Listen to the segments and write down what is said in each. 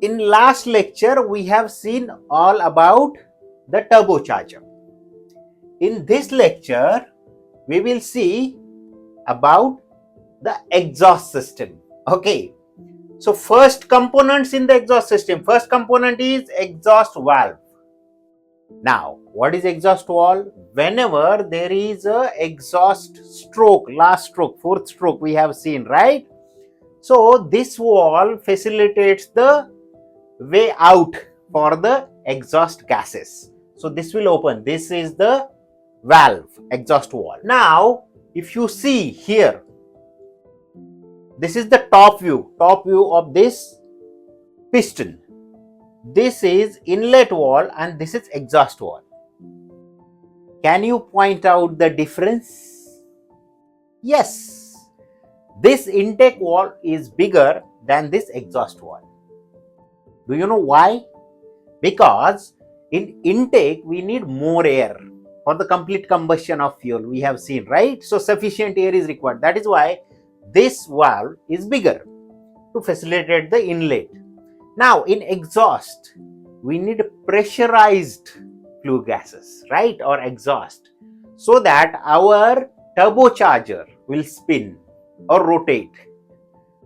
In last lecture, we have seen all about the turbocharger. In this lecture, we will see about the exhaust system. Okay. So first components in the exhaust system. First component is exhaust valve. Now, what is exhaust valve? Whenever there is a exhaust stroke, last stroke, fourth stroke we have seen, right? So this valve facilitates the way out for the exhaust gases. So this will open. This is the valve, exhaust valve. Now, if you see here, this is the top view of this piston. This is inlet valve and this is exhaust valve. Can you point out the difference? Yes, this intake valve is bigger than this exhaust valve. Do you know why? Because in intake we need more air for the complete combustion of fuel, we have seen, right? So sufficient air is required. That is why this valve is bigger to facilitate the inlet. Now in exhaust we need pressurized flue gases, right, or exhaust, so that our turbocharger will spin or rotate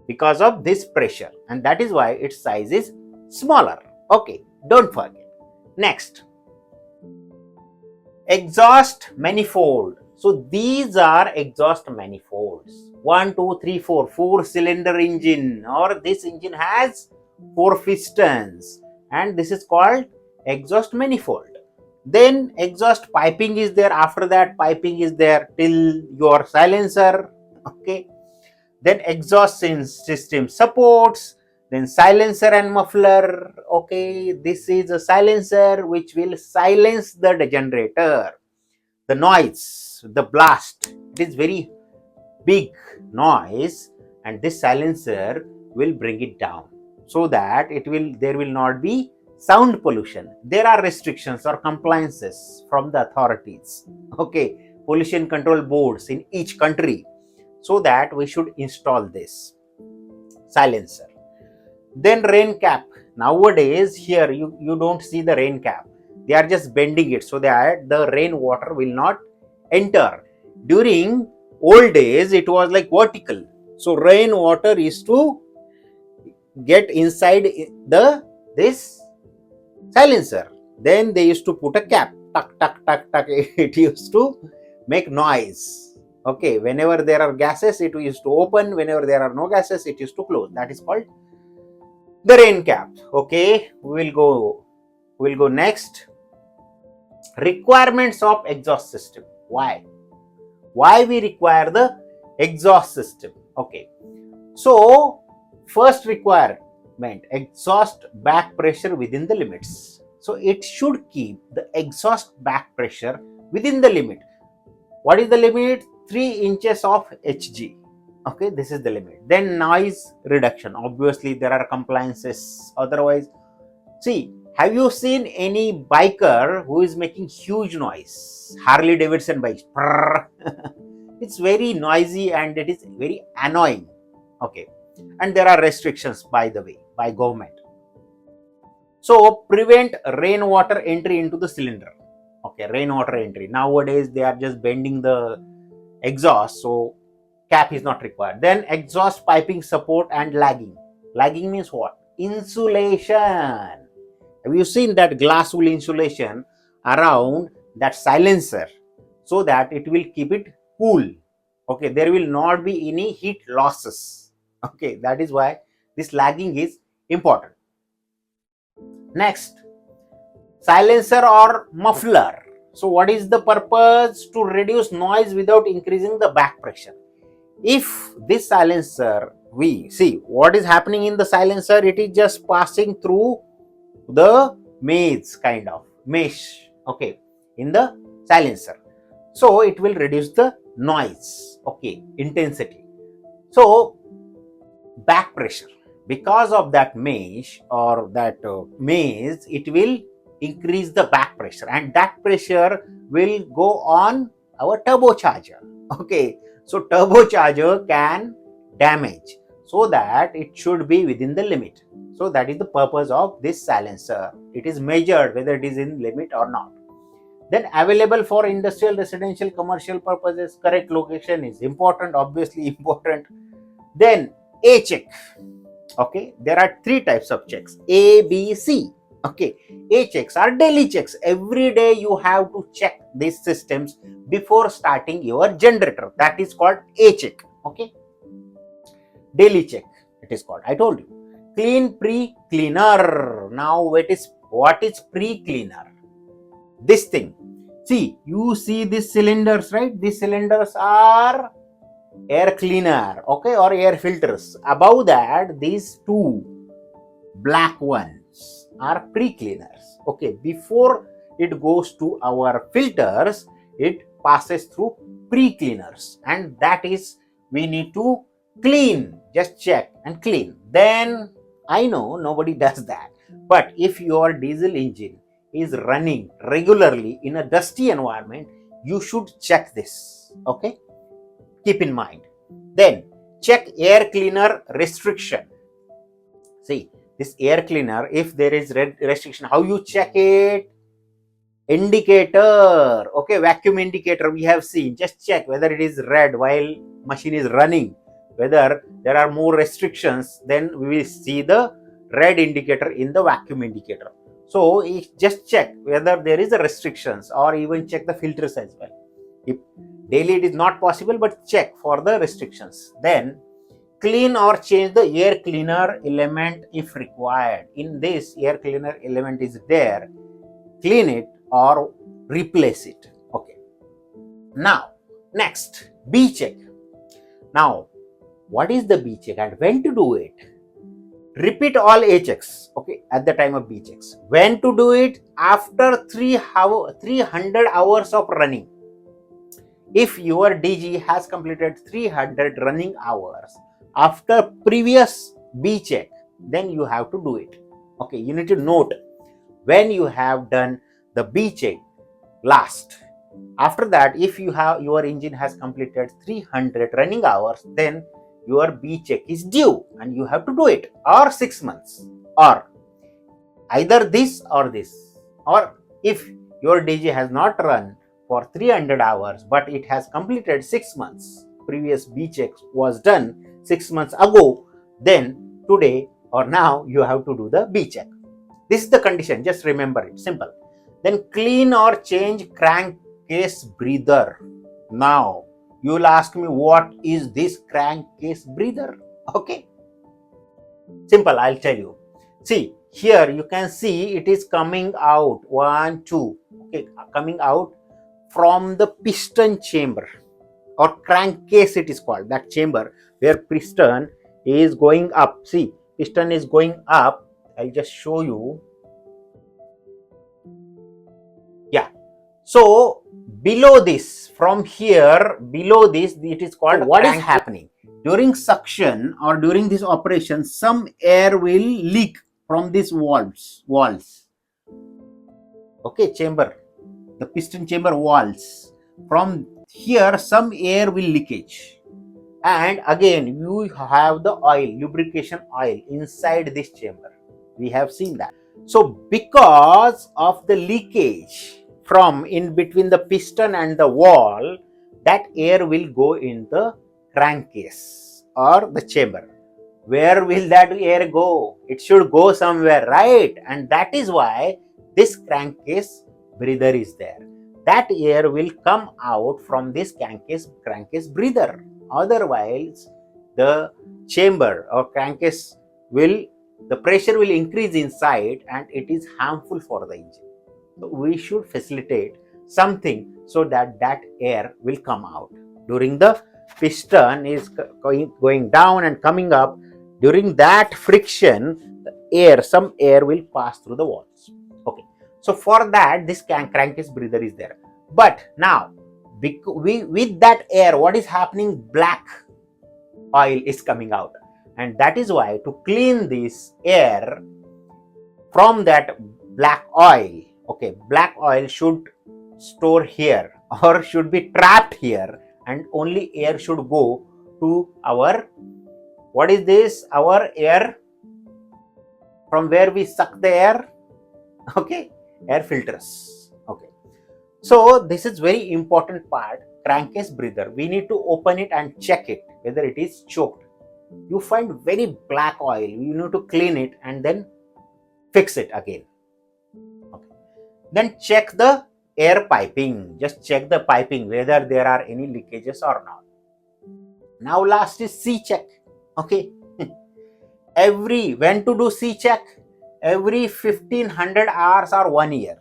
because of this pressure, and that is why its size is smaller. Okay, don't forget. Next, exhaust manifold. So these are exhaust manifolds. 1, 2, 3, 4, 4-cylinder engine, or this engine has 4 pistons, and this is called exhaust manifold. Then exhaust piping is there. After that, piping is there till your silencer. Okay. Then exhaust system supports. Then silencer and muffler. Okay, this is a silencer which will silence the generator, the noise, the blast. It is very big noise, and this silencer will bring it down so that there will not be sound pollution. There are restrictions or compliances from the authorities, okay, pollution control boards in each country, so that we should install this silencer. Then rain cap. Nowadays here you don't see the rain cap. They are just bending it so that the rainwater will not enter. During old days it was like vertical, so rainwater is to get inside this silencer. Then they used to put a cap, tuck tuck tuck tuck. It used to make noise. Okay, whenever there are gases it used to open, whenever there are no gases it used to close. That is called the rain cap. Okay, we'll go next. Requirements of exhaust system. Why we require the exhaust system? Okay, so first requirement, exhaust back pressure within the limits. So it should keep the exhaust back pressure within the limit. What is the limit? 3 inches of Hg. Okay, this is the limit. Then noise reduction. Obviously there are compliances, otherwise, see, have you seen any biker who is making huge noise? Harley Davidson bikes. It's very noisy and it is very annoying. Okay, and there are restrictions, by the way, by government. So prevent rainwater entry into the cylinder. Okay, rainwater entry. Nowadays they are just bending the exhaust, so cap is not required. Then exhaust piping support and lagging. Lagging means what? Insulation. Have you seen that glass wool insulation around that silencer, so that it will keep it cool? Okay, there will not be any heat losses. Okay, that is why this lagging is important. Next, silencer or muffler. So what is the purpose? To reduce noise without increasing the back pressure. If this silencer, we see what is happening in the silencer, it is just passing through the maze, kind of mesh, okay, in the silencer, so it will reduce the noise, okay, intensity. So back pressure, because of that mesh or that maze, it will increase the back pressure, and that pressure will go on our turbocharger. Okay, so turbocharger can damage. so that it should be within the limit. So that is the purpose of this silencer. It is measured whether it is in limit or not. Then available for industrial, residential, commercial purposes. Correct location is important, obviously important. Then A check. Okay, there are three types of checks: A, B, C. Okay, A checks are daily checks. Every day you have to check these systems before starting your generator. That is called A check. Okay, daily check it is called. I told you. Clean pre-cleaner. Now what is pre-cleaner? This thing. See, you see these cylinders, right? These cylinders are air cleaner, okay, or air filters. Above that, these two black ones are pre-cleaners. Okay, before it goes to our filters, it passes through pre-cleaners, and that is we need to clean. Just check and clean. Then I know nobody does that, but if your diesel engine is running regularly in a dusty environment, you should check this. Okay, keep in mind. Then check air cleaner restriction. See, this air cleaner, if there is restriction, how you check it? Indicator. Okay, vacuum indicator we have seen. Just check whether it is red while machine is running. Whether there are more restrictions, then we will see the red indicator in the vacuum indicator. So just check whether there is a restrictions, or even check the filters as well. If daily it is not possible, but check for the restrictions. Then clean or change the air cleaner element if required. In this, air cleaner element is there, clean it or replace it. Okay, now next, B check. Now what is the B check and when to do it? Repeat all A checks, okay, at the time of B checks. When to do it? After 300 hours of running. If your DG has completed 300 running hours after previous B check, then you have to do it. Okay, you need to note when you have done the B check last. After that, if your engine has completed 300 running hours, then your B check is due and you have to do it, or 6 months, or either this or this. Or if your DG has not run for 300 hours but it has completed 6 months, previous B check was done 6 months ago, then today or now you have to do the B check. This is the condition, just remember it, simple. Then clean or change crankcase breather. Now you will ask me, what is this crankcase breather? Okay, simple, I'll tell you. See, here you can see it is coming out, 1, 2, okay, coming out from the piston chamber or crankcase it is called, that chamber where piston is going up. See, piston is going up. I'll just show you. Yeah, so below this, from here below this, it is called what is happening during suction or during this operation, some air will leak from these walls. Okay, chamber, the piston chamber walls, from here some air will leakage, and again you have the oil, lubrication oil inside this chamber. We have seen that. So because of the leakage from in between the piston and the wall, that air will go in the crankcase or the chamber. Where will that air go? It should go somewhere, right? And that is why this crankcase breather is there. That air will come out from this crankcase breather. Otherwise, the chamber or crankcase the pressure will increase inside and it is harmful for the engine. So we should facilitate something so that air will come out. During the piston is going down and coming up, during that friction, some air will pass through the walls. Okay, so for that, this crankcase breather is there. But now, with that air, what is happening? Black oil is coming out, and that is why to clean this air from that black oil, okay, black oil should store here or should be trapped here, and only air should go to our What is this? Our air, from where we suck the air. Okay, air filters. Okay, so this is very important part. Crankcase breather, we need to open it and check it whether it is choked. You find very black oil, you need to clean it and then fix it again. Okay. Then check the air piping, just check the piping whether there are any leakages or not. Now last is C check. Okay, when to do C check? Every 1500 hours or 1 year.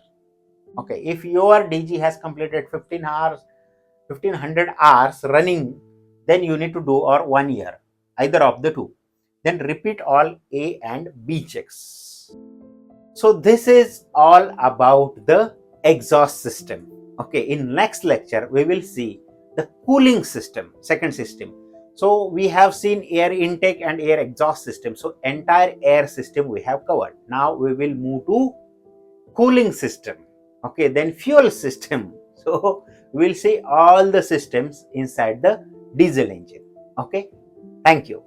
Okay, if your DG has completed 1500 hours running, then you need to do, or 1 year, either of the two. Then repeat all A and B checks. So this is all about the exhaust system. Okay, in next lecture we will see the cooling system, second system. So we have seen air intake and air exhaust system. So entire air system we have covered. Now we will move to cooling system. Okay, then fuel system. So we will see all the systems inside the diesel engine. Okay, thank you.